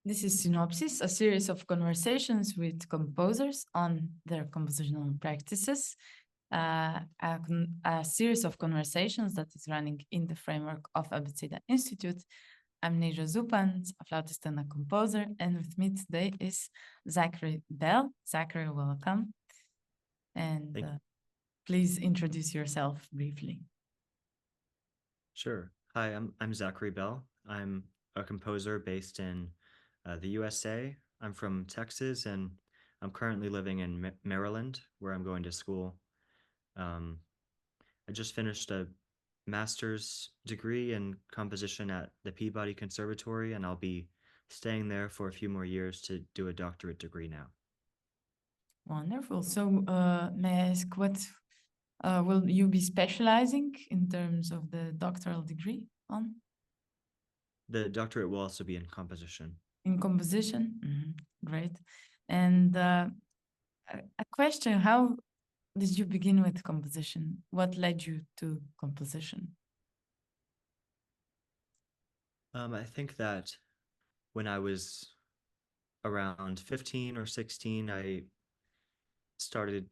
This is Synopsis, a series of conversations with composers on their compositional practices. A series of conversations that is running in the framework of Abeceda Institute. I'm Neža Zupanc, a flautist and a composer, and with me today is Zachary Bell. Zachary, welcome. And please introduce yourself briefly. Sure. Hi, I'm Zachary Bell. I'm a composer based in the USA. I'm from Texas, and I'm currently living in Maryland, where I'm going to school. I just finished a master's degree in composition at the Peabody Conservatory, and I'll be staying there for a few more years to do a doctorate degree now. Wonderful. So may I ask what will you be specializing in terms of the doctoral degree on? The doctorate will also be in composition. In composition? Mm-hmm. Great. And a question, how did you begin with composition? What led you to composition? I think that when I was around 15 or 16, I started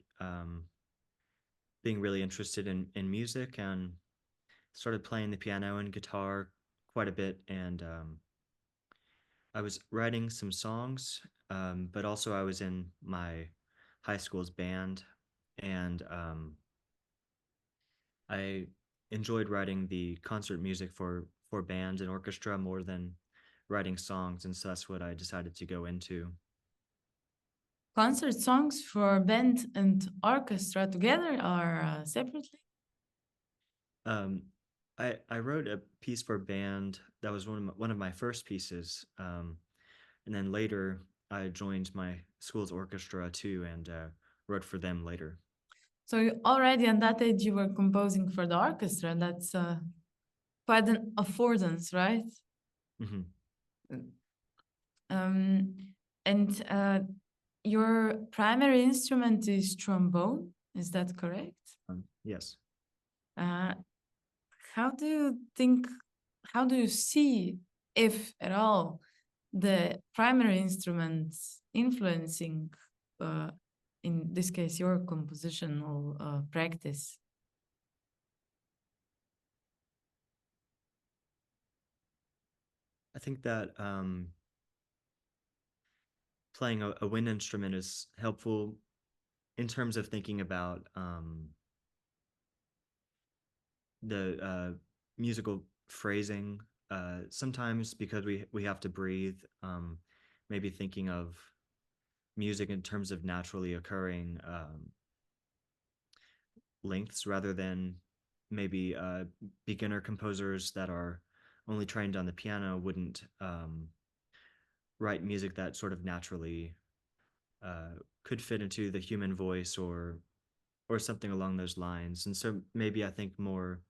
being really interested in music and started playing the piano and guitar quite a bit. And I was writing some songs, but also I was in my high school's band. And I enjoyed writing the concert music for bands and orchestra more than writing songs. And so that's what I decided to go into. Concert songs for band and orchestra together or separately? I wrote a piece for band that was one of my first pieces, and then later I joined my school's orchestra too, and wrote for them later. So you already at that age you were composing for the orchestra. That's quite an affordance, right? Mm-hmm. And your primary instrument is trombone, is that correct? Yes. How do you see, if at all, the primary instruments influencing, in this case, your compositional practice? I think that playing a wind instrument is helpful in terms of thinking about the musical phrasing. Sometimes because we have to breathe, maybe thinking of music in terms of naturally occurring lengths rather than maybe beginner composers that are only trained on the piano wouldn't write music that sort of naturally could fit into the human voice or something along those lines. And so maybe I think more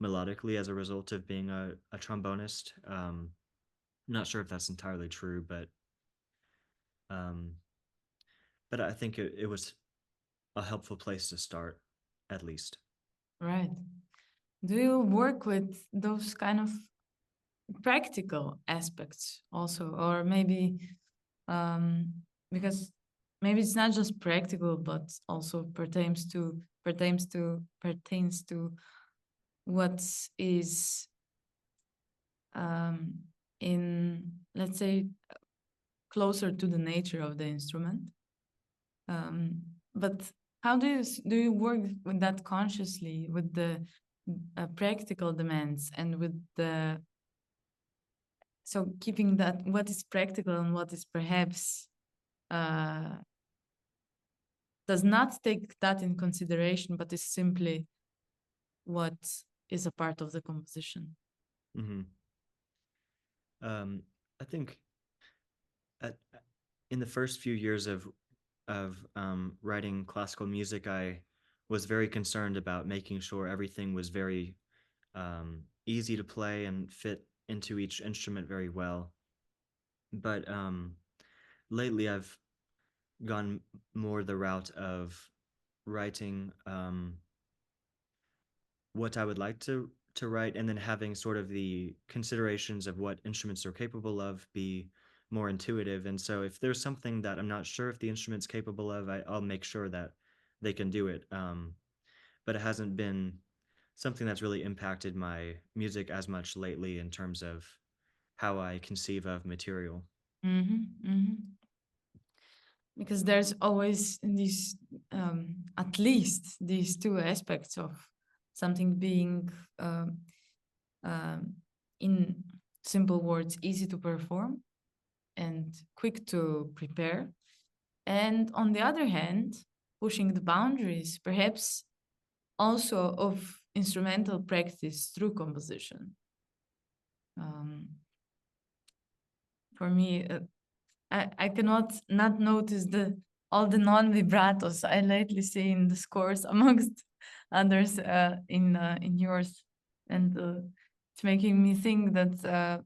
melodically as a result of being a trombonist. I'm not sure if that's entirely true, but I think it was a helpful place to start, at least. Right. Do you work with those kind of practical aspects also, or maybe because maybe it's not just practical, but also pertains to what is in, let's say, closer to the nature of the instrument. But how do you work with that consciously, with the practical demands and with the, so keeping that what is practical and what is perhaps does not take that in consideration, but is simply what is a part of the composition? Mm-hmm. I think in the first few years of writing classical music, I was very concerned about making sure everything was very easy to play and fit into each instrument very well. But lately, I've gone more the route of writing what I would like to write, and then having sort of the considerations of what instruments are capable of be more intuitive. And so if there's something that I'm not sure if the instrument's capable of, I'll make sure that they can do it. But it hasn't been something that's really impacted my music as much lately in terms of how I conceive of material. Because there's always these, at least these two aspects of something being, in simple words, easy to perform and quick to prepare. And on the other hand, pushing the boundaries, perhaps also of instrumental practice through composition. For me, I cannot not notice all the non-vibratos I lately see in the scores amongst others in yours, and it's making me think that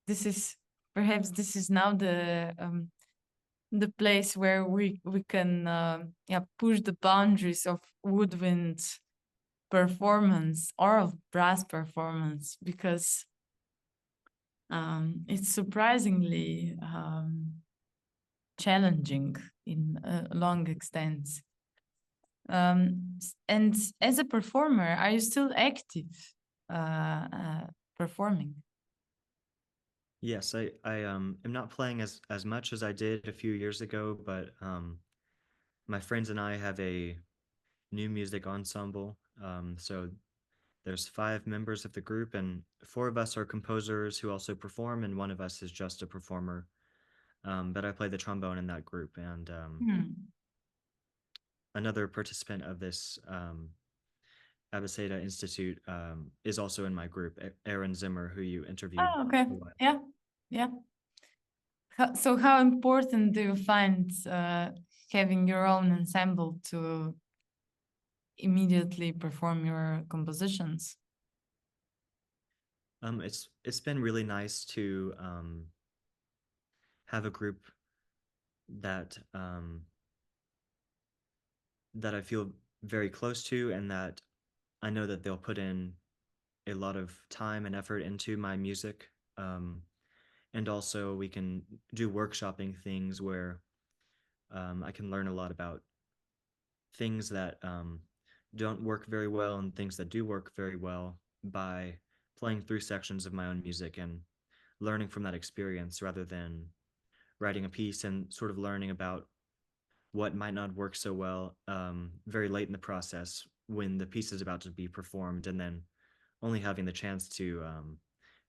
this is now the place where we can push the boundaries of woodwind performance or of brass performance, because it's surprisingly challenging in long extents. And as a performer, are you still active performing? Yes, I am not playing as much as I did a few years ago, but my friends and I have a new music ensemble. So there's 5 members of the group, and 4 of us are composers who also perform, and 1 of us is just a performer. But I play the trombone in that group, and another participant of this Abeceda Institute is also in my group, Aaron Zimmer, who you interviewed. Oh, okay. Yeah. So how important do you find having your own ensemble to immediately perform your compositions? It's been really nice to have a group that that I feel very close to, and that I know that they'll put in a lot of time and effort into my music. And also we can do workshopping things where I can learn a lot about things that don't work very well and things that do work very well by playing through sections of my own music and learning from that experience, rather than writing a piece and sort of learning about what might not work so well very late in the process when the piece is about to be performed, and then only having the chance to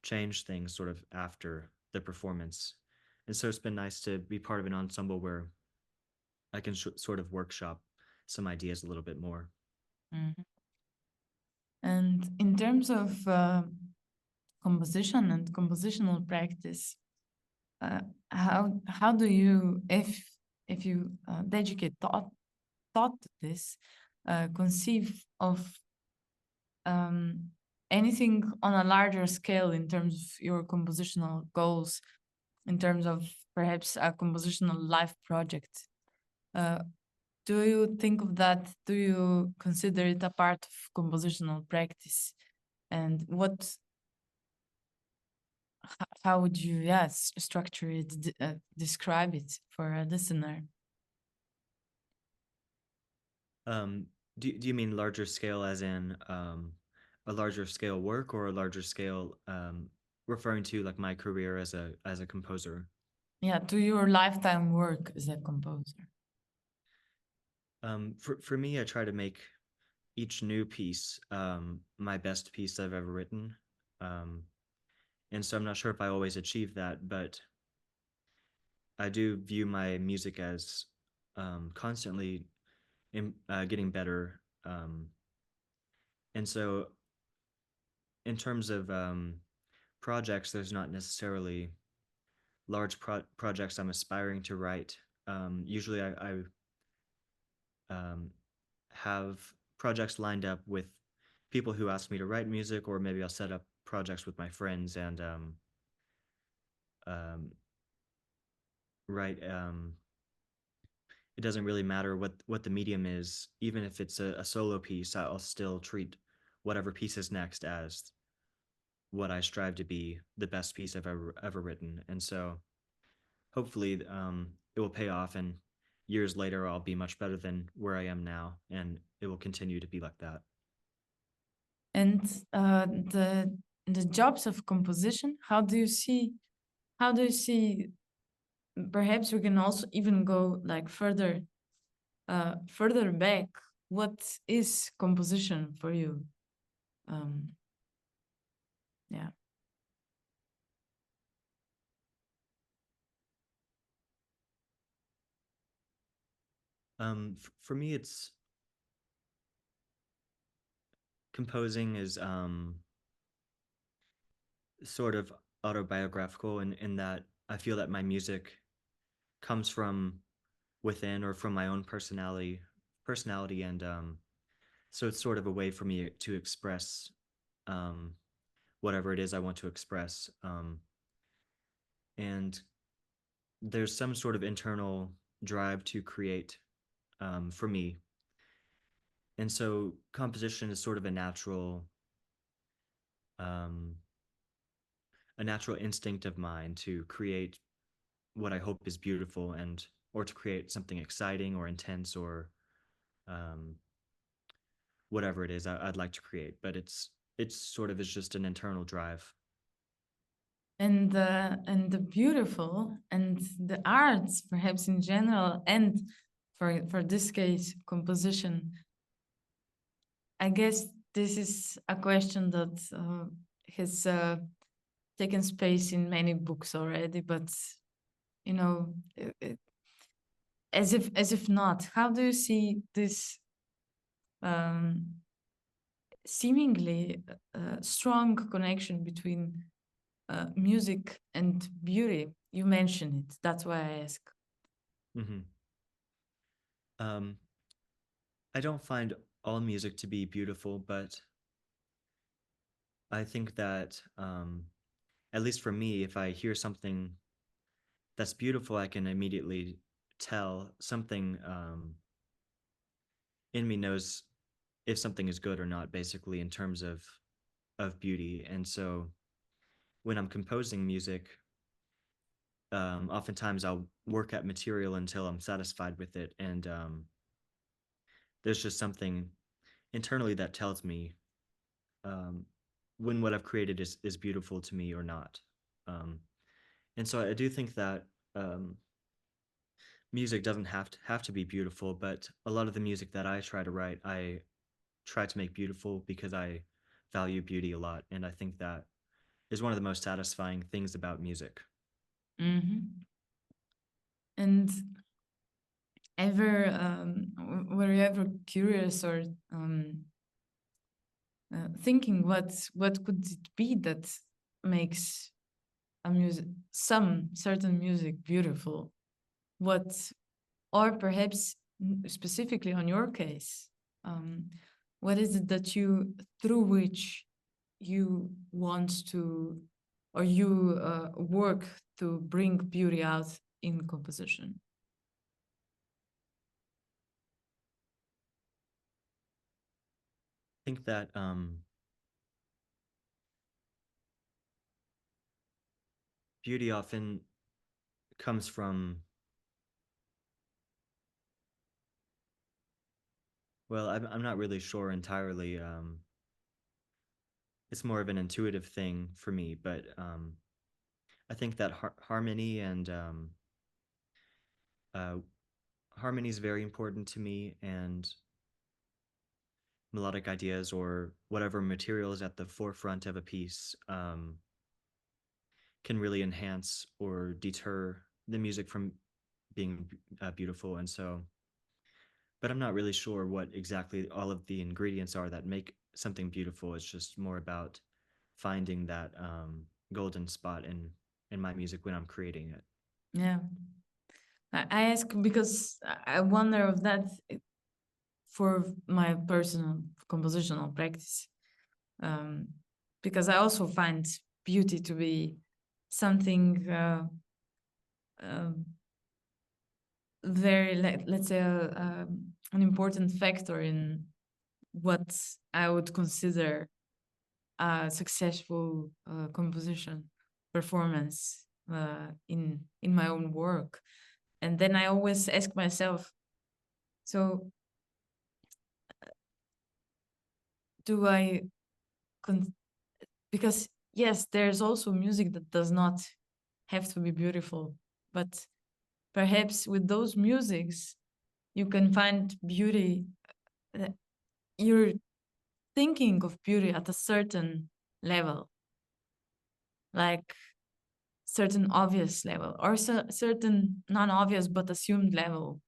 change things sort of after the performance. And so it's been nice to be part of an ensemble where I can sort of workshop some ideas a little bit more. Mm-hmm. And in terms of composition and compositional practice, how do you, if you dedicate thought to this, conceive of anything on a larger scale in terms of your compositional goals, in terms of perhaps a compositional life project? Do you think of that? Do you consider it a part of compositional practice? And how would you, structure it, describe it for a listener? Do you mean larger scale as in a larger scale work, or a larger scale referring to like my career as a composer? Yeah, to your lifetime work as a composer. For me, I try to make each new piece my best piece I've ever written. And so I'm not sure if I always achieve that, but I do view my music as constantly getting better. And so in terms of projects, there's not necessarily large projects I'm aspiring to write. Usually I have projects lined up with people who ask me to write music, or maybe I'll set up projects with my friends and write. It doesn't really matter what the medium is. Even if it's a solo piece, I'll still treat whatever piece is next as what I strive to be the best piece I've ever written. And so hopefully it will pay off, and years later I'll be much better than where I am now, and it will continue to be like that. And the jobs of composition, how do you see perhaps we can also even go like further back. What is composition for you? Yeah. For me, it's composing is sort of autobiographical in that I feel that my music comes from within or from my own personality, and so it's sort of a way for me to express um, whatever it is I want to express, and there's some sort of internal drive to create for me, and so composition is sort of um, a natural instinct of mine to create what I hope is beautiful, and or to create something exciting or intense or um, whatever it is I'd like to create. But it's sort of is just an internal drive. And the beautiful and the arts, perhaps in general, and for this case, composition. I guess this is a question that has taken space in many books already, but you know, as if not. How do you see this seemingly strong connection between music and beauty? You mentioned it. That's why I ask. Mm-hmm. I don't find all music to be beautiful, but I think that at least for me, if I hear something that's beautiful, I can immediately tell something in me knows if something is good or not, basically in terms of beauty. And so when I'm composing music, oftentimes I'll work at material until I'm satisfied with it, and there's just something internally that tells me um, when what I've created is beautiful to me or not. Um, and so I do think that music doesn't have to be beautiful, but a lot of the music that I try to write, I try to make beautiful because I value beauty a lot, and I think that is one of the most satisfying things about music. Mm-hmm. And were you ever curious or thinking what could it be that makes some certain music beautiful? What, or perhaps specifically on your case, what is it that you, through which you want to, or you work to bring beauty out in composition? I think that beauty often comes from, well, I'm not really sure entirely. It's more of an intuitive thing for me, but I think that harmony and uh, harmony is very important to me, and melodic ideas or whatever material is at the forefront of a piece can really enhance or deter the music from being beautiful. And so, but I'm not really sure what exactly all of the ingredients are that make something beautiful. It's just more about finding that golden spot in my music when I'm creating it. Yeah, I ask because I wonder of that for my personal compositional practice, because I also find beauty to be something very, let's say, an important factor in what I would consider a successful composition performance in my own work. And then I always ask myself, so do I because yes, there's also music that does not have to be beautiful, but perhaps with those musics you can find beauty. You're thinking of beauty at a certain level, like certain obvious level, or certain non-obvious but assumed level.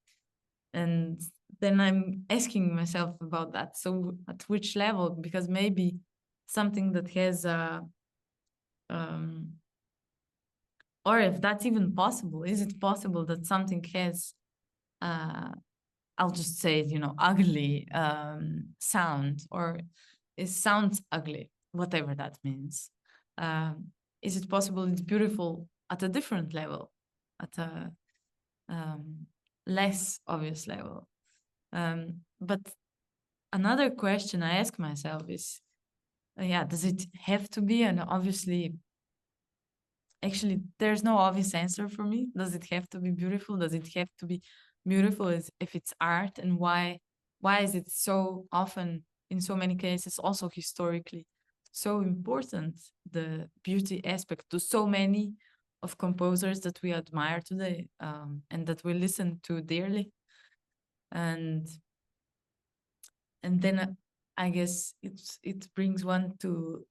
And then I'm asking myself about that. So at which level? Because maybe something that has a or if that's even possible, is it possible that something has I'll just say it, ugly sound, or it sounds ugly, whatever that means. Is it possible it's beautiful at a different level, at a less obvious level? But another question I ask myself is, does it have to be? And obviously, actually, there's no obvious answer for me. Does it have to be beautiful? Does it have to be beautiful if it's art? And why is it so often, in so many cases, also historically, so important, the beauty aspect to so many of composers that we admire today, and that we listen to dearly? And then I guess it brings one to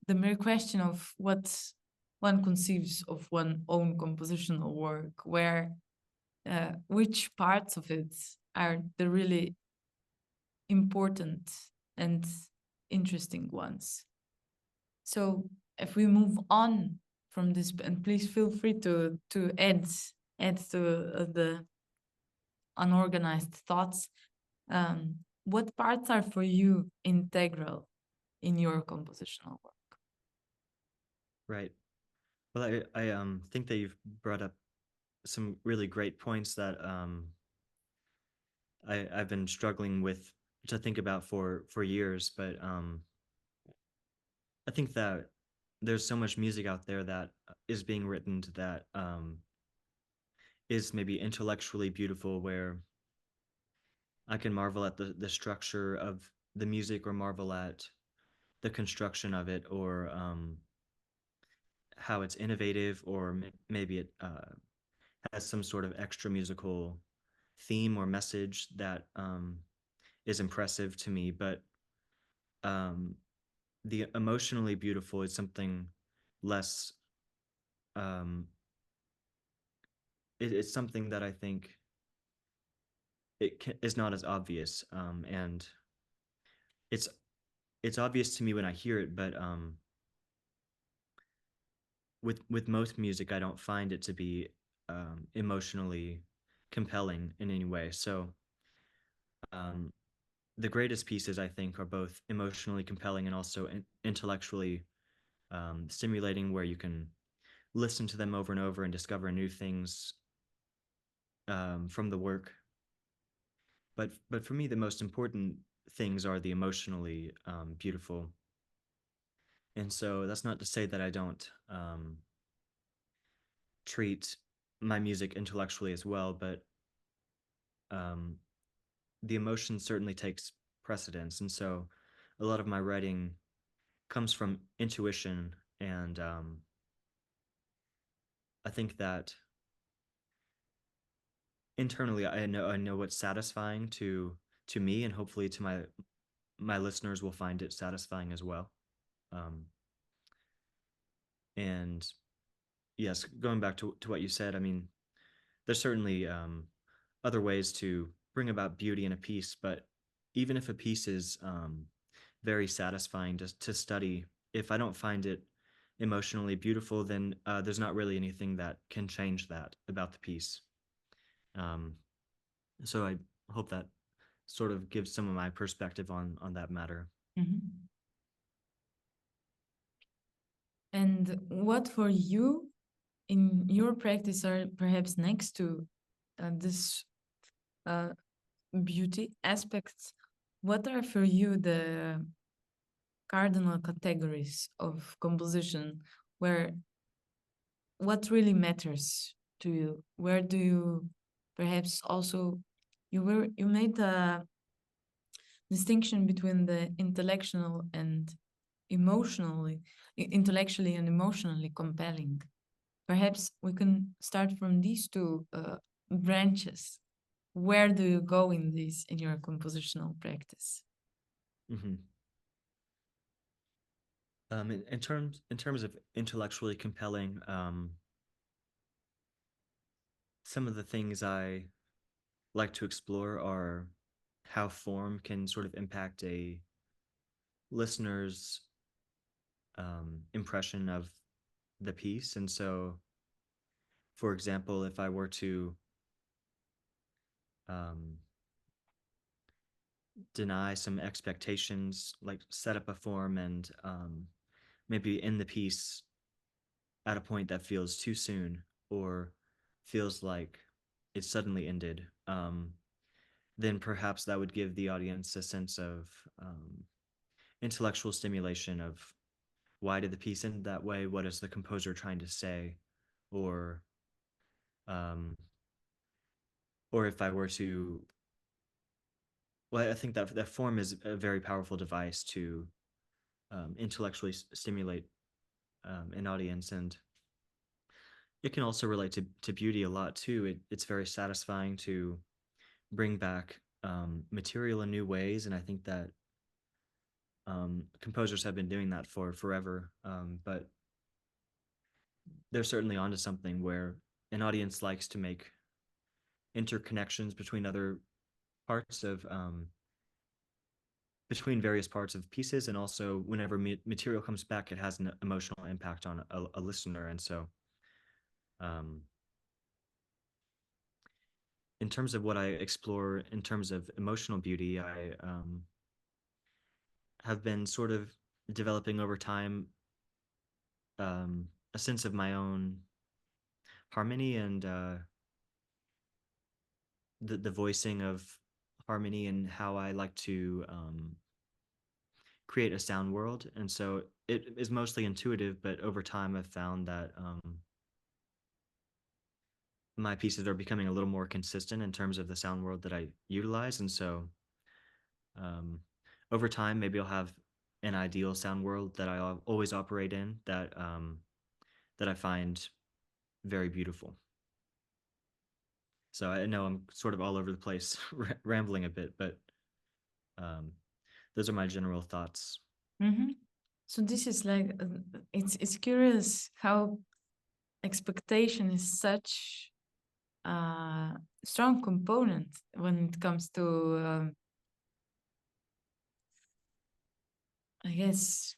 the mere question of what one conceives of one's own compositional work, where which parts of it are the really important and interesting ones. So if we move on from this, and please feel free to add to the unorganized thoughts, what parts are for you integral in your compositional work? Right. Well, I think that you've brought up some really great points that I've been struggling with to think about for years, but I think that there's so much music out there that is being written that is maybe intellectually beautiful, where I can marvel at the structure of the music, or marvel at the construction of it, or how it's innovative, or maybe it has some sort of extra musical theme or message that is impressive to me. But the emotionally beautiful is something less. It's something that I think is not as obvious, and it's obvious to me when I hear it, but with most music, I don't find it to be emotionally compelling in any way. So the greatest pieces, I think, are both emotionally compelling and also intellectually stimulating, where you can listen to them over and over and discover new things from the work. But for me, the most important things are the emotionally beautiful. And so that's not to say that I don't treat my music intellectually as well, but the emotion certainly takes precedence. And so a lot of my writing comes from intuition, and I think that internally I know what's satisfying to me, and hopefully to my listeners will find it satisfying as well. And yes, going back to what you said, I mean, there's certainly other ways to bring about beauty in a piece, but even if a piece is very satisfying to study, if I don't find it emotionally beautiful, then there's not really anything that can change that about the piece. So I hope that sort of gives some of my perspective on that matter. Mm-hmm. And what for you in your practice are perhaps next to this beauty aspects? What are for you the cardinal categories of composition where what really matters to you? Where do you perhaps also you made a distinction between the intellectual and intellectually and emotionally compelling. Perhaps we can start from these two branches. Where do you go in this in your compositional practice? Mm-hmm. In terms of intellectually compelling, some of the things I like to explore are how form can sort of impact a listener's impression of the piece. And so, for example, if I were to um, deny some expectations, like set up a form and maybe end the piece at a point that feels too soon or feels like it suddenly ended, then perhaps that would give the audience a sense of intellectual stimulation of why did the piece end that way? What is the composer trying to say? Or um, or if I were to, well, I think that that form is a very powerful device to intellectually stimulate an audience, and it can also relate to beauty a lot too. It's very satisfying to bring back material in new ways, and I think that composers have been doing that for forever. But they're certainly onto something where an audience likes to make interconnections between other parts of between various parts of pieces, and also whenever material comes back, it has an emotional impact on a listener. And so um, in terms of what I explore in terms of emotional beauty, I have been sort of developing over time a sense of my own harmony and the voicing of harmony and how I like to create a sound world. And so it is mostly intuitive, but over time I've found that my pieces are becoming a little more consistent in terms of the sound world that I utilize. And so um, over time, maybe I'll have an ideal sound world that I always operate in that I find very beautiful. So I know I'm sort of all over the place, rambling a bit, but um, those are my general thoughts. Mm-hmm. So this is like it's curious how expectation is such a strong component when it comes to I guess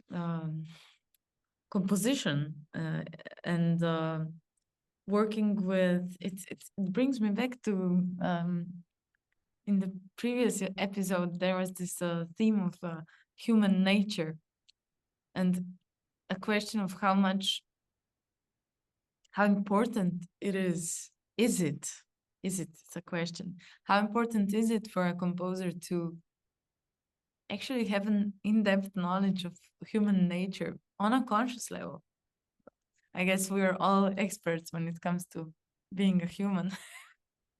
composition and working with it brings me back to in the previous episode there was this theme of human nature and a question of how important it is it it's a question, how important is it for a composer to actually have an in-depth knowledge of human nature on a conscious level. I guess we are all experts when it comes to being a human.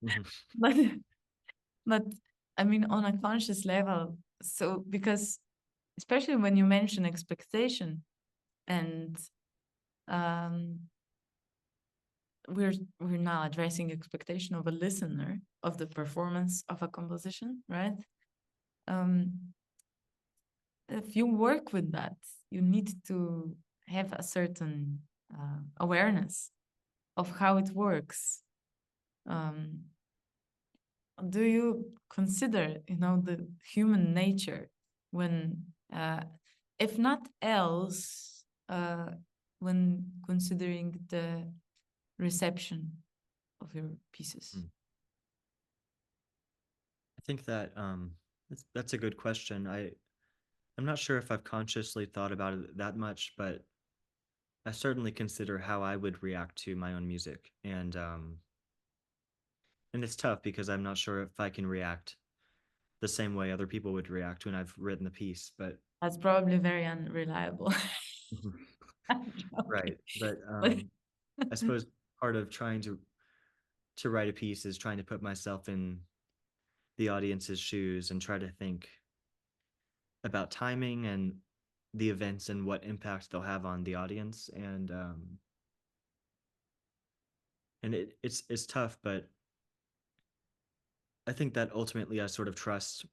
Mhm. but but I mean on a conscious level. So because especially when you mention expectation and um we're now addressing expectation of a listener of the performance of a composition, right? Um if you work with that, you need to have a certain awareness of how it works. Um, do you consider, the human nature when, if not else, when considering the reception of your pieces? Mm. I think that that's a good question. I'm not sure if I've consciously thought about it that much, but I certainly consider how I would react to my own music, and it's tough because I'm not sure if I can react the same way other people would react when I've written the piece. But That's probably very unreliable. I'm Right. joking. But I suppose part of trying to write a piece is trying to put myself in the audience's shoes and try to think about timing and the events and what impact they'll have on the audience. And it's tough, but I think that ultimately I sort of trust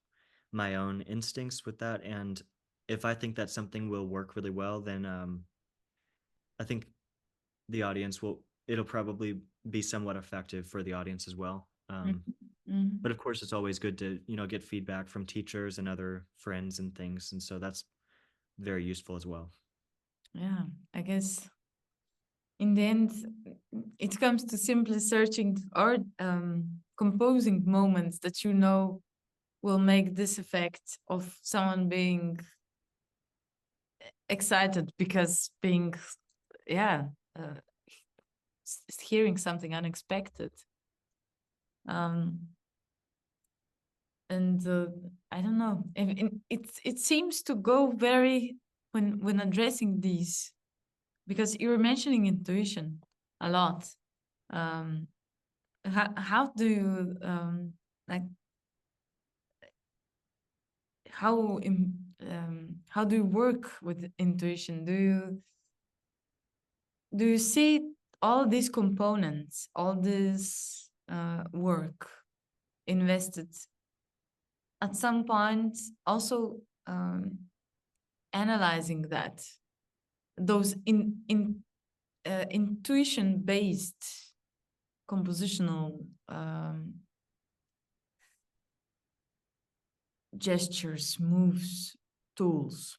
my own instincts with that. And if I think that something will work really well, then I think the audience it'll probably be somewhat effective for the audience as well. Mhm. But of course, it's always good to, get feedback from teachers and other friends and things. And so that's very useful as well. Yeah, I guess in the end, it comes to simply searching or composing moments that you know will make this effect of someone being excited because being, yeah, uh, hearing something unexpected. And I don't know, it seems to go very when addressing these, because you were mentioning intuition a lot. How do you like how do you work with intuition? Do you see all these components, all this work invested at some point, also analyzing that those intuition based compositional gestures, moves, tools?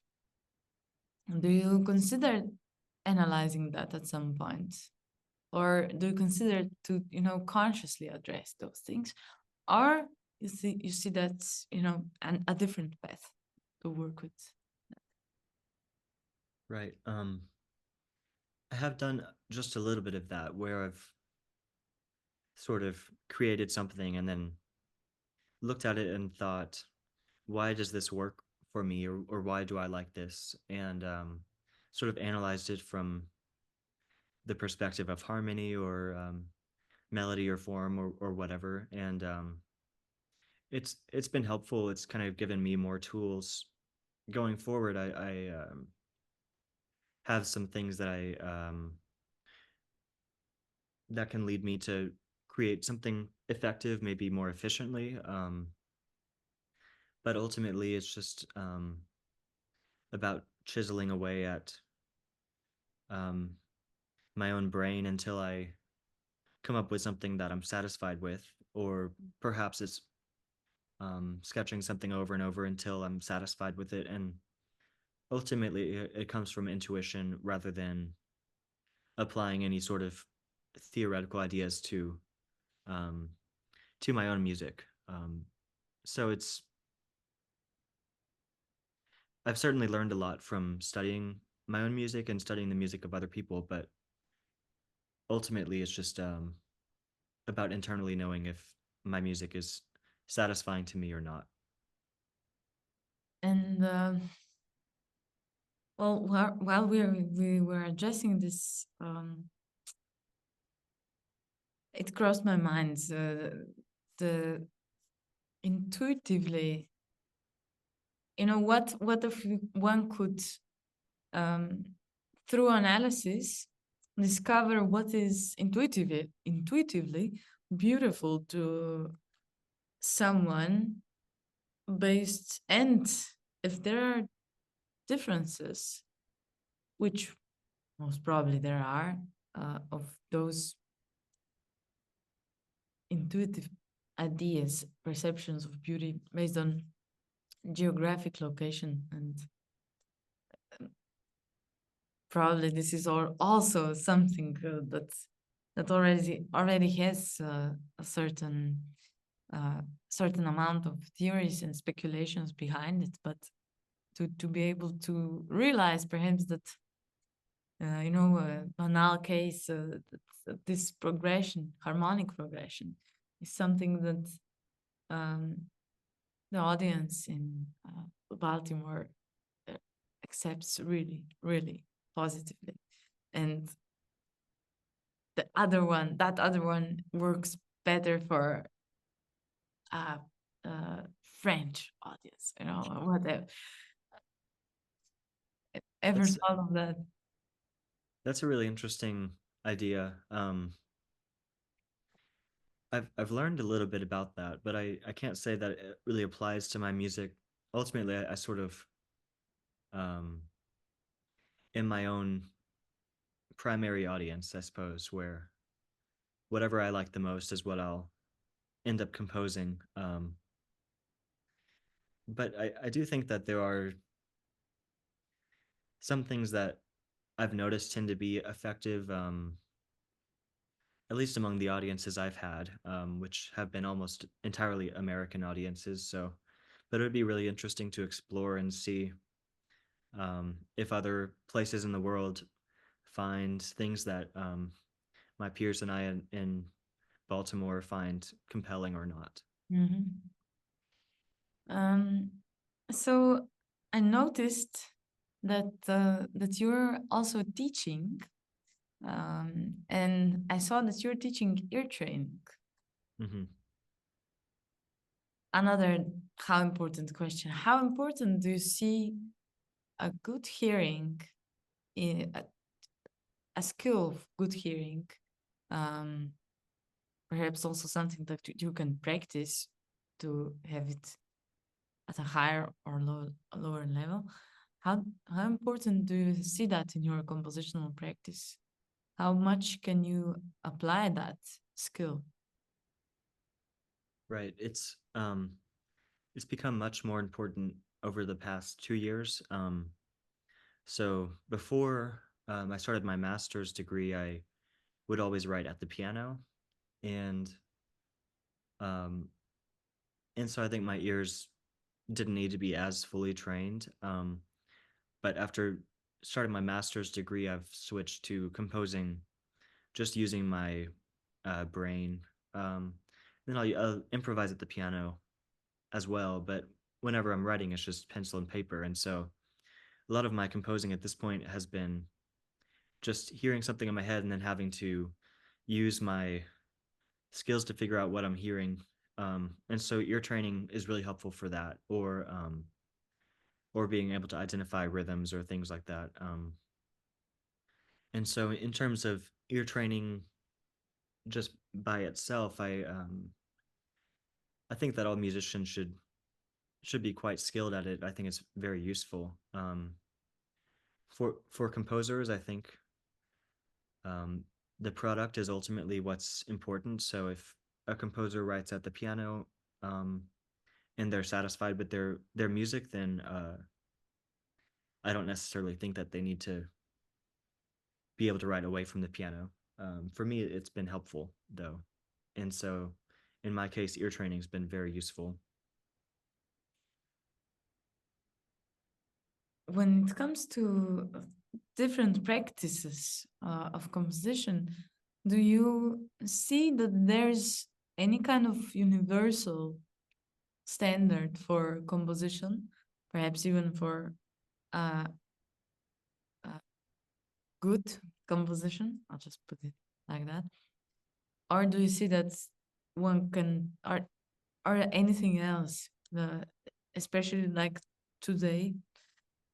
Do you consider analyzing that at some point? Or do you consider to, consciously address those things? Or you see that's, a different path to work with? Right. I have done just a little bit of that where I've sort of created something and then looked at it and thought, why does this work for me, or why do I like this? And sort of analyzed it from the perspective of harmony or melody or form or whatever. And it's been helpful. It's kind of given me more tools going forward. I have some things that that can lead me to create something effective, maybe more efficiently. But ultimately, it's just about chiseling away at um, my own brain until I come up with something that I'm satisfied with, or perhaps it's sketching something over and over until I'm satisfied with it. And ultimately, it comes from intuition rather than applying any sort of theoretical ideas um, to my own music. So I've certainly learned a lot from studying my own music and studying the music of other people, but ultimately it's just about internally knowing if my music is satisfying to me or not. And well, while we were addressing this, it crossed my mind the intuitively, what if one could through analysis discover what is intuitively beautiful to someone, based, and if there are differences, which most probably there are, of those intuitive ideas, perceptions of beauty based on geographic location, and probably this is also something that already has a certain amount of theories and speculations behind it, but to be able to realize perhaps that a banal case, that this progression, harmonic progression, is something that the audience in Baltimore accepts really, really positively. And that other one works better for a, a French audience, whatever. Ever That's thought of that? that's a really interesting idea. I've learned a little bit about that, but I can't say that it really applies to my music. Ultimately, I sort of um, in my own primary audience, I suppose, where whatever I like the most is what I'll end up composing. But I do think that there are some things that I've noticed tend to be effective, at least among the audiences I've had, which have been almost entirely American audiences. So, but it would be really interesting to explore and see if other places in the world find things that my peers and I in Baltimore find compelling or not. Mhm. Um, so I noticed that you're also teaching, and I saw that you're teaching ear training. Hmm. Another how important question: how important do you see a good hearing, in a skill of good hearing? Um, Perhaps also something that you can practice to have it at a higher or lower level. How important do you see that in your compositional practice? How much can you apply that skill? Right. It's become much more important over the past 2 years. So before I started my master's degree, I would always write at the piano, and um, and so I think my ears didn't need to be as fully trained. But after starting my master's degree, I've switched to composing just using my brain. Then I'll improvise at the piano as well, but whenever I'm writing, it's just pencil and paper. And so a lot of my composing at this point has been just hearing something in my head and then having to use my skills to figure out what I'm hearing. And so ear training is really helpful for that, or being able to identify rhythms or things like that. And so in terms of ear training just by itself, I think that all musicians should be quite skilled at it. I think it's very useful. For composers, I think um, the product is ultimately what's important. So if a composer writes at the piano um, and they're satisfied with their music, then I don't necessarily think that they need to be able to write away from the piano. For me, it's been helpful though, and so in my case, ear training has been very useful. When it comes to different practices of composition, do you see that there's any kind of universal standard for composition, perhaps even for uh, good composition? I'll just put it like that. Or do you see that one can, or anything else, especially like today,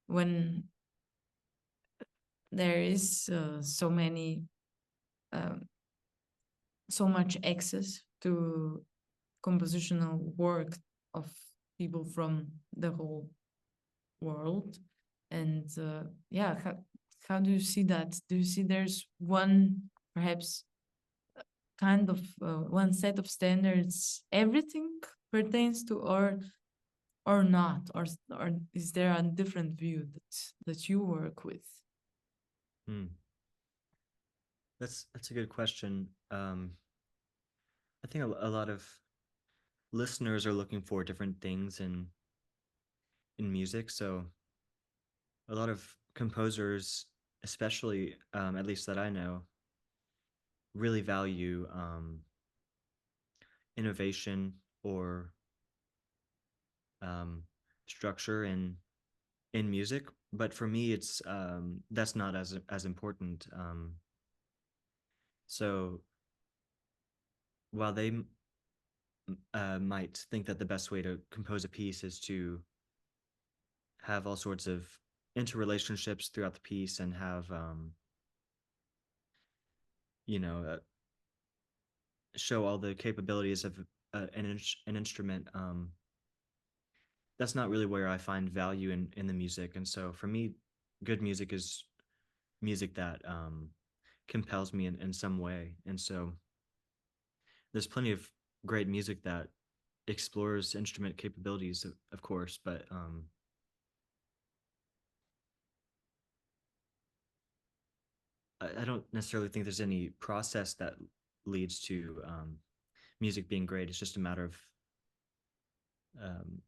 when there is um, so much access to compositional work of people from the whole world, and yeah, how do you see that? Do you see there's one, perhaps, kind of one set of standards everything pertains to, or not, or is there a different view that you work with? Hmm. That's a good question. I think a lot of listeners are looking for different things in music. So a lot of composers, especially at least that I know, really value innovation or um, structure in music, but for me, it's that's not as important. So while they might think that the best way to compose a piece is to have all sorts of interrelationships throughout the piece and have you know show all the capabilities of an instrument, that's not really where I find value in the music. And so for me, good music is music that compels me in some way. And so there's plenty of great music that explores instrument capabilities, of course, but I don't necessarily think there's any process that leads to music being great. It's just a matter of um,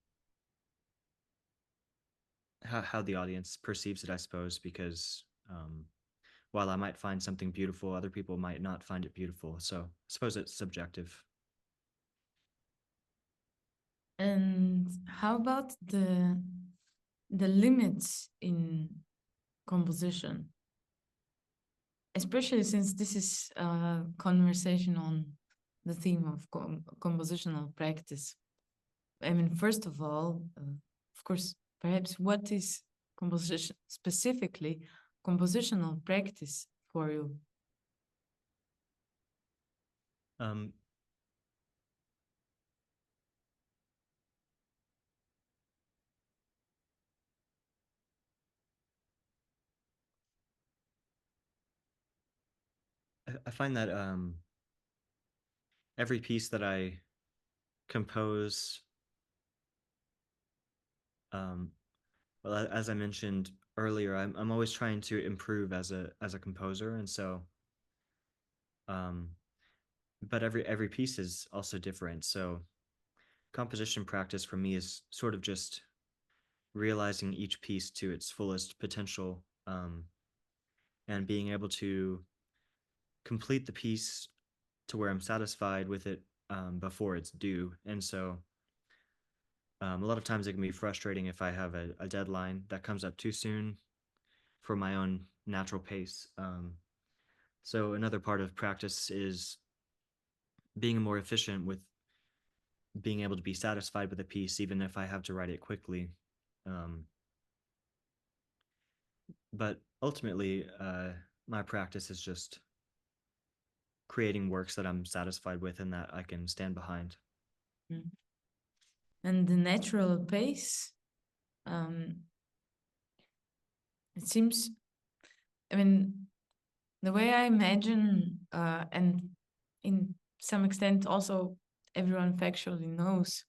how the audience perceives it, I suppose, because while I might find something beautiful, other people might not find it beautiful. So I suppose it's subjective. And how about the limits in composition? Especially since this is a conversation on the theme of compositional practice. I mean, first of all, of course, perhaps what is composition, specifically compositional practice for you? Um, I find that every piece that I compose, um, well, as I mentioned earlier, I'm always trying to improve as a composer, and so, um, but every piece is also different. So composition practice for me is sort of just realizing each piece to its fullest potential, and being able to complete the piece to where I'm satisfied with it before it's due. And so a lot of times it can be frustrating if I have a deadline that comes up too soon for my own natural pace. So another part of practice is being more efficient with being able to be satisfied with a piece, even if I have to write it quickly. Um, but ultimately, my practice is just creating works that I'm satisfied with and that I can stand behind. Mm. And the natural pace, um, it seems, I mean, the way I imagine, and in some extent also everyone factually knows,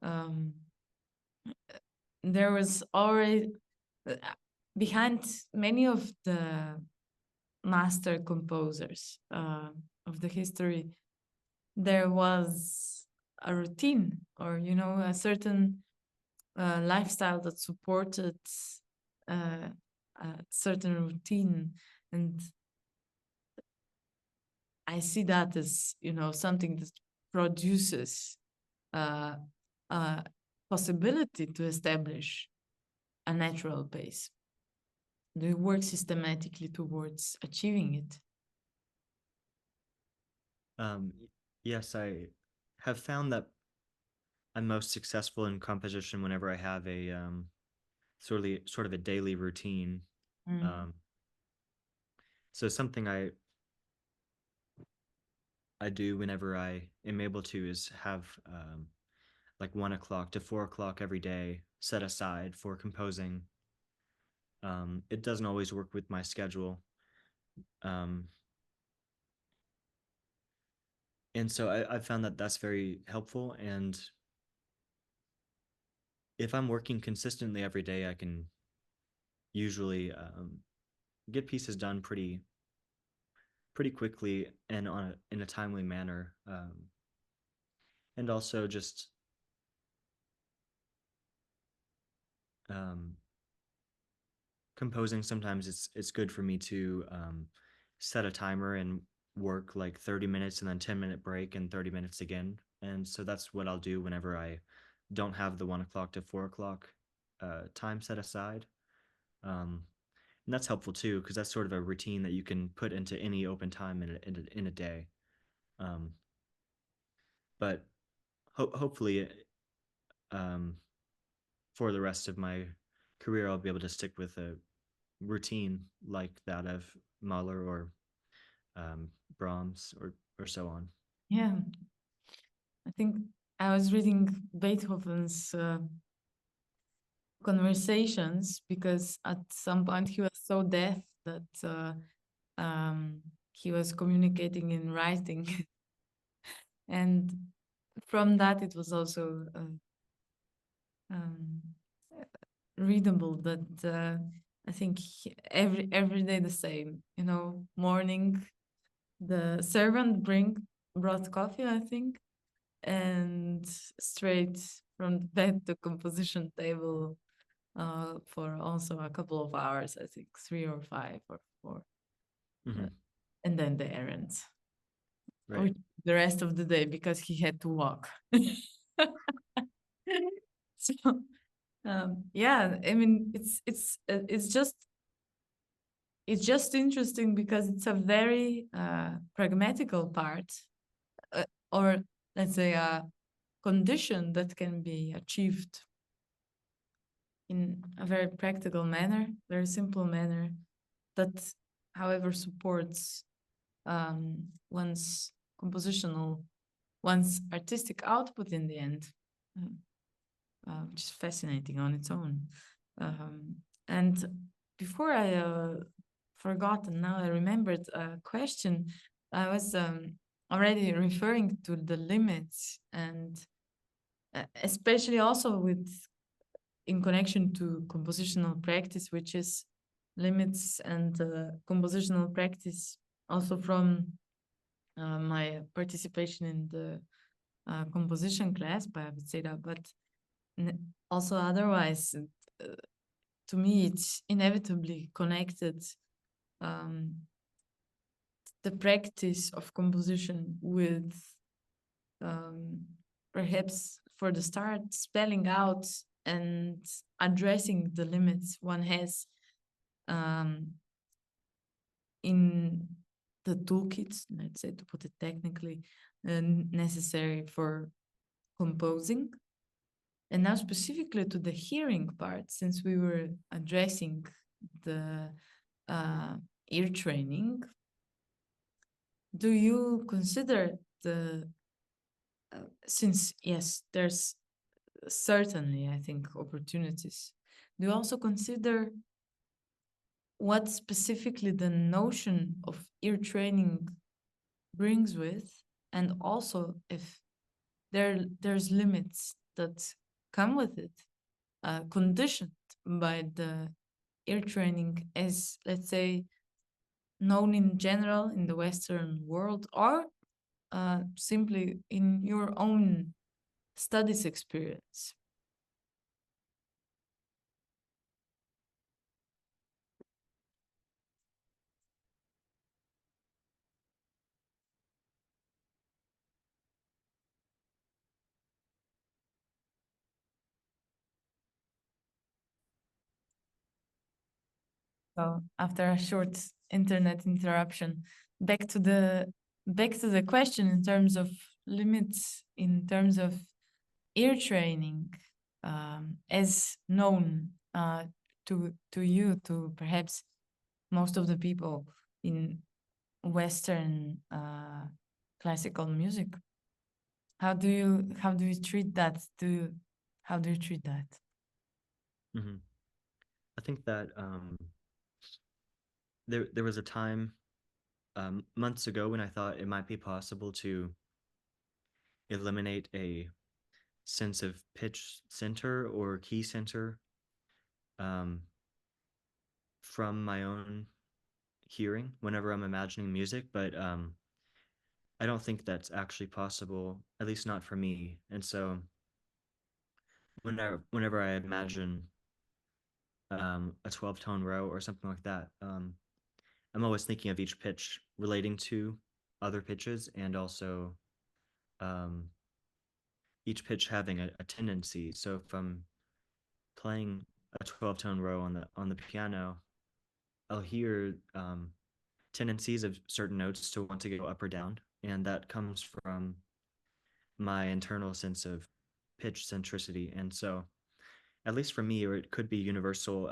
um, there was already uh, behind many of the master composers of the history, there was a routine or, you know, a certain lifestyle that supported a certain routine. And I see that as, you know, something that produces uh, a possibility to establish a natural pace. Do you work systematically towards achieving it? Um, yes, I have found that I'm most successful in composition whenever I have a sort of a daily routine. Mm. Um, so something I do whenever I am able to is have like 1 o'clock to 4 o'clock every day set aside for composing. It doesn't always work with my schedule. Um, and so I've found that that's very helpful. And if I'm working consistently every day, I can usually get pieces done pretty quickly and in a timely manner. And also just um, composing, sometimes it's good for me to set a timer and work like 30 minutes and then 10-minute break and 30 minutes again. And so that's what I'll do whenever I don't have the 1 o'clock to 4 o'clock time set aside. And that's helpful too, because that's sort of a routine that you can put into any open time in a day. Um, but hopefully, um, for the rest of my career, I'll be able to stick with a routine like that of Mahler or Brahms or so on. Yeah, I think I was reading Beethoven's conversations because at some point he was so deaf that he was communicating in writing. And from that, it was also um, readable that I think every day the same. You know, morning the servant brought coffee, I think, and straight from the bed to composition table for also a couple of hours. I think 3 or 5 or 4, Mm-hmm. and then the errands. Or Right. the rest of the day because he had to walk. So yeah, I mean it's just interesting because it's a very pragmatical part, or let's say a condition that can be achieved in a very practical manner, very simple manner, that however supports one's compositional, one's artistic output in the end, which is fascinating on its own. And before I forgot, and now I remembered a question. I was already referring to the limits, and especially also with in connection to compositional practice, which is limits and compositional practice also from my participation in the composition class, but I would say that, but also otherwise, to me, it's inevitably connected. The practice of composition with perhaps for the start spelling out and addressing the limits one has in the toolkits, let's say, to put it technically, necessary for composing. And now specifically to the hearing part, since we were addressing the ear training, do you consider the, since yes, there's certainly, I think, opportunities, do you also consider what specifically the notion of ear training brings with, and also if there's limits that come with it, conditioned by the ear training as, let's say, known in general in the Western world, or simply in your own studies experience? So after a short internet interruption, back to the question in terms of limits, in terms of ear training, as known to you, to perhaps most of the people in Western classical music. How do you treat that? How do you treat that? Mm-hmm. I think that there was a time months ago when I thought it might be possible to eliminate a sense of pitch center or key center um, from my own hearing whenever I'm imagining music, but I don't think that's actually possible, at least not for me. And so whenever I imagine a 12-tone row or something like that, I'm always thinking of each pitch relating to other pitches, and also um, each pitch having a tendency. So if I'm playing a 12-tone row on the piano, I'll hear tendencies of certain notes to want to go up or down, and that comes from my internal sense of pitch centricity. And so, at least for me, or it could be universal,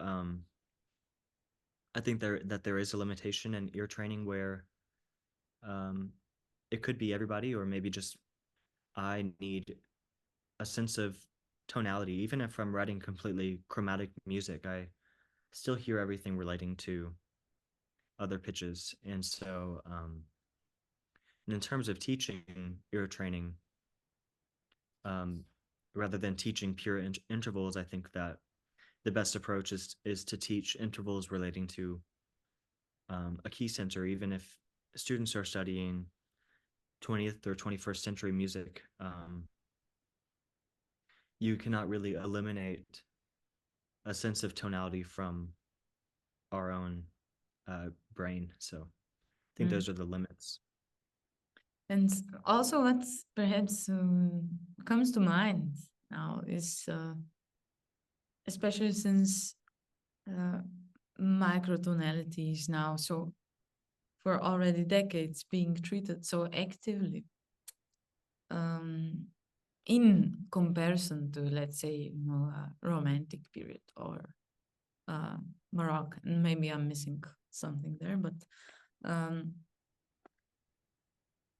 I think there is a limitation in ear training where um, it could be everybody, or maybe just I need a sense of tonality. Even if I'm writing completely chromatic music, I still hear everything relating to other pitches. And so, and in terms of teaching ear training, um, rather than teaching pure intervals, I think that the best approach is to teach intervals relating to a key center, even if students are studying 20th or 21st century music. You cannot really eliminate a sense of tonality from our own brain. So I think Mm. those are the limits. And also, what perhaps comes to mind now is, especially since microtonality is now so, for already decades, being treated so actively, in comparison to, let's say, a romantic period or Morocco. And maybe I'm missing something there, but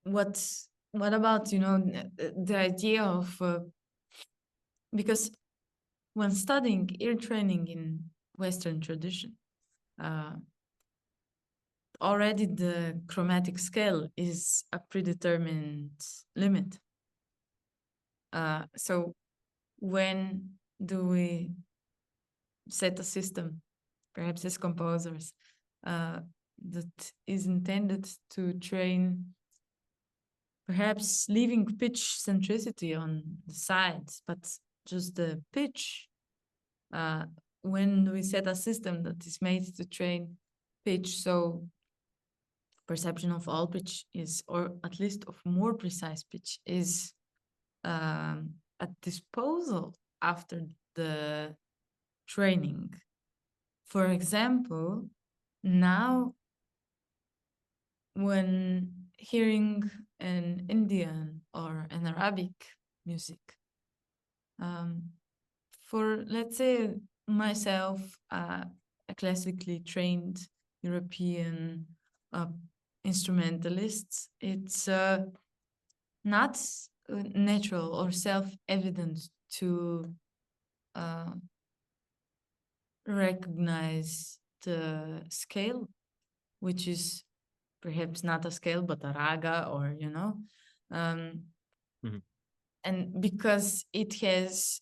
what about the idea of because when studying ear training in Western tradition, already the chromatic scale is a predetermined limit. So when do we set a system, perhaps as composers, that is intended to train, perhaps leaving pitch centricity on the sides, but just the pitch? When we set a system that is made to train pitch, so perception of all pitch is, or at least of more precise pitch, is at disposal after the training. For example, now when hearing an Indian or an Arabic music, for, let's say, myself, a classically trained European instrumentalist, it's not natural or self-evident to recognize the scale, which is perhaps not a scale but a raga, or and because it has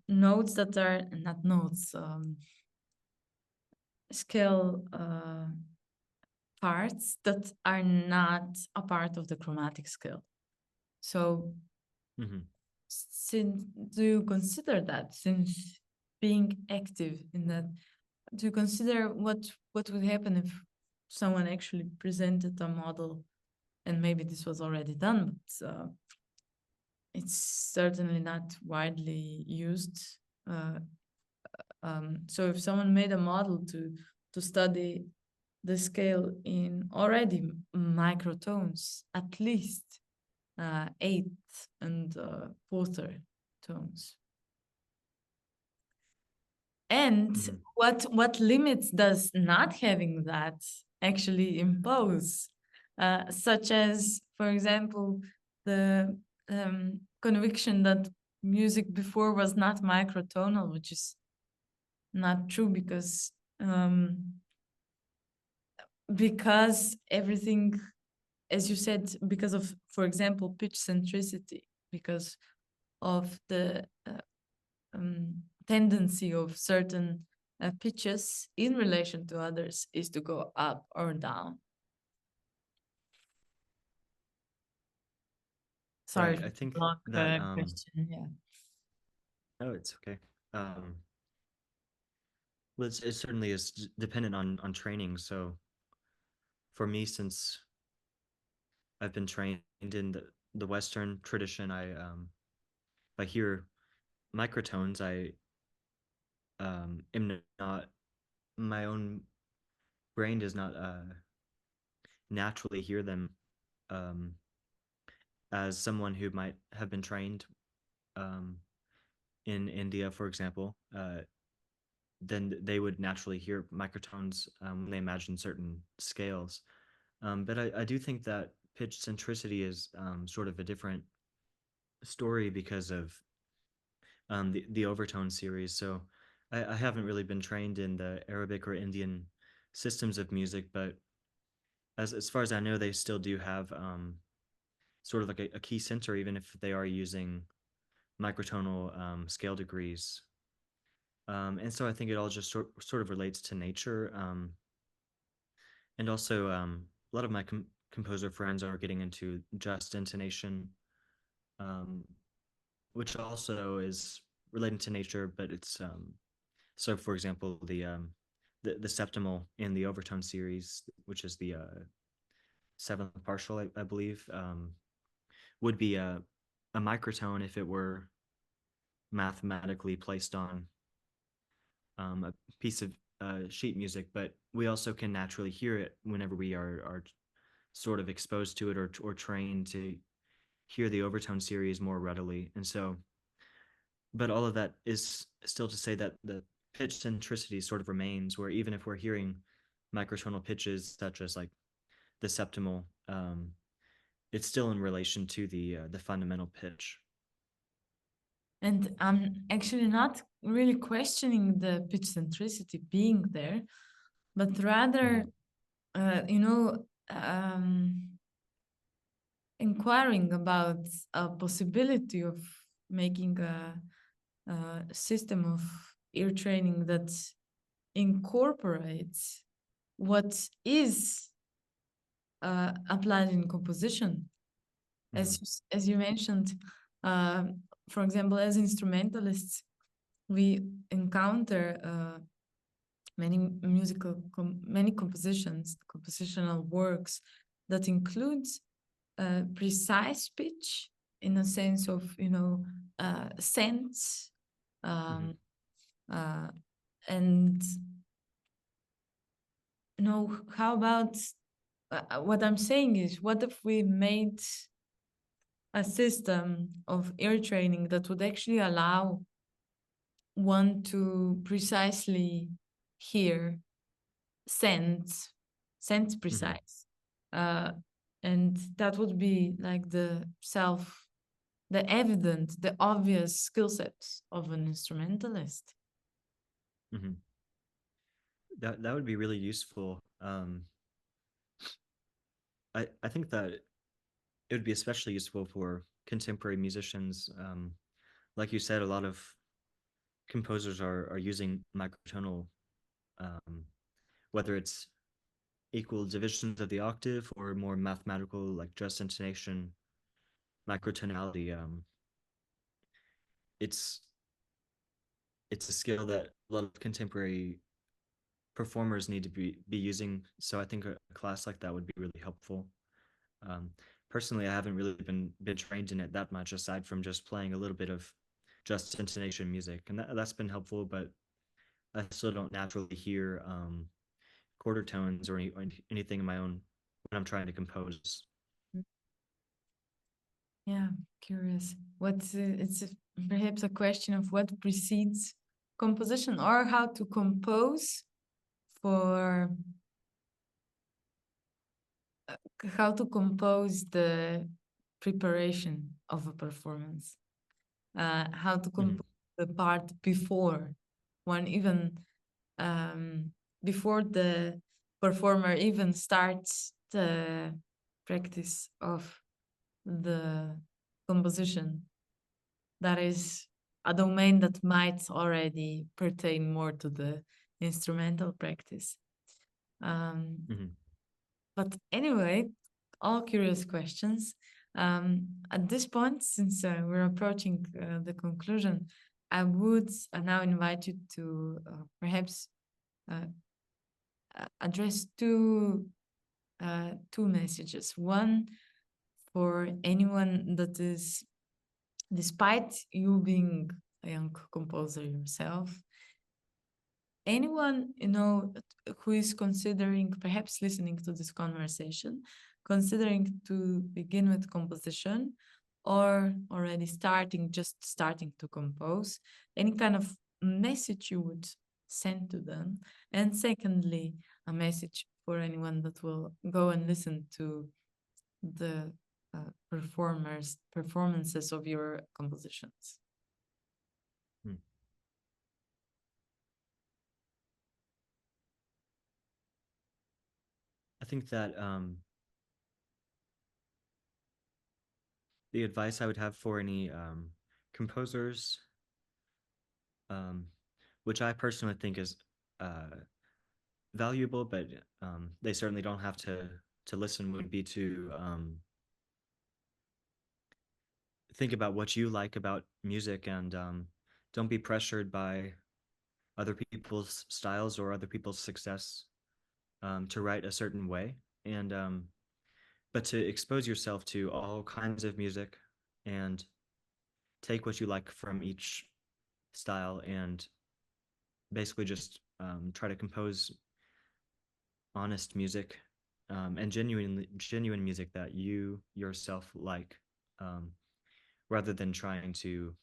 notes that are not notes, scale parts that are not a part of the chromatic scale. So since, do you consider that, since being active in that, do you consider what would happen if someone actually presented a model, and maybe this was already done, but it's certainly not widely used. So if someone made a model to study the scale in already microtones, at least eighth and quarter tones, and what limits does not having that actually impose, such as, for example, the conviction that music before was not microtonal, which is not true, because everything, as you said, because of, for example, pitch centricity, because of the tendency of certain pitches in relation to others is to go up or down. Sorry, right. I think long that question. Yeah. no, it's okay. Well, it certainly is dependent on training. So for me, since I've been trained in the Western tradition, I hear microtones, I am not, my own brain does not naturally hear them um, as someone who might have been trained um, in India, for example. Then they would naturally hear microtones when they imagine certain scales. But I do think that pitch centricity is sort of a different story because of the overtone series. So I haven't really been trained in the Arabic or Indian systems of music, but as far as I know, they still do have sort of like a key center, even if they are using microtonal scale degrees. And so I think it all just sort of relates to nature. And also, a lot of my composer friends are getting into just intonation, um, which also is related to nature, but it's so. For example, the septimal in the overtone series, which is the seventh partial, I believe, would be a microtone if it were mathematically placed on a piece of sheet music, but we also can naturally hear it whenever we are sort of exposed to it or trained to hear the overtone series more readily. And so, but all of that is still to say that the pitch centricity sort of remains, where even if we're hearing microtonal pitches such as like the septimal, it's still in relation to the fundamental pitch. And I'm actually not really questioning the pitch centricity being there, but rather, inquiring about a possibility of making a system of ear training that incorporates what is applied in composition. As you mentioned, for example, as instrumentalists, we encounter many many compositional works that includes precise pitch in a sense of sense, and how about what I'm saying is, what if we made a system of ear training that would actually allow one to precisely hear sense precise, and that would be like the evident, the obvious skill sets of an instrumentalist. That would be really useful. I think that it would be especially useful for contemporary musicians. Like you said, a lot of composers are using microtonal, whether it's equal divisions of the octave or more mathematical, like just intonation, microtonality. It's a skill that a lot of contemporary performers need to be using. So I think a class like that would be really helpful. Personally, I haven't really been trained in it that much, aside from just playing a little bit of just intonation music, and that's been helpful. But I still don't naturally hear quarter tones or anything in my own when I'm trying to compose. Yeah, curious. It's perhaps a question of what precedes composition, or how to compose for how to compose the preparation of a performance, how to compose the part before one even before the performer even starts the practice of the composition. That is a domain that might already pertain more to the instrumental practice. But anyway, all curious questions. At this point, since we're approaching the conclusion, I would now invite you to perhaps address two messages. One for anyone that is despite you being a young composer yourself, anyone, who is considering, perhaps listening to this conversation, considering to begin with composition, or already just starting to compose, any kind of message you would send to them? And secondly, a message for anyone that will go and listen to the performances of your compositions. I think that the advice I would have for any composers, which I personally think is valuable, but they certainly don't have to listen, would be to think about what you like about music, and don't be pressured by other people's styles or other people's success to write a certain way, and but to expose yourself to all kinds of music and take what you like from each style and basically just try to compose honest music and genuine music that you yourself like, rather than trying to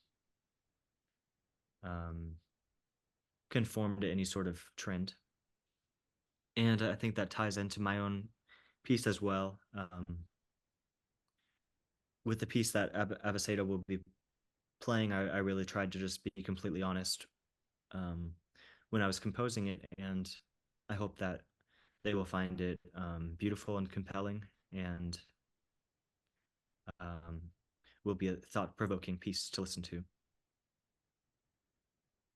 conform to any sort of trend. And I think that ties into my own piece as well. With the piece that Abaseda will be playing, I really tried to just be completely honest when I was composing it, and I hope that they will find it beautiful and compelling, and will be a thought-provoking piece to listen to.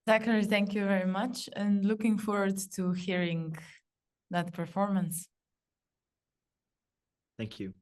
Zachary, thank you very much, and looking forward to hearing that performance. Thank you.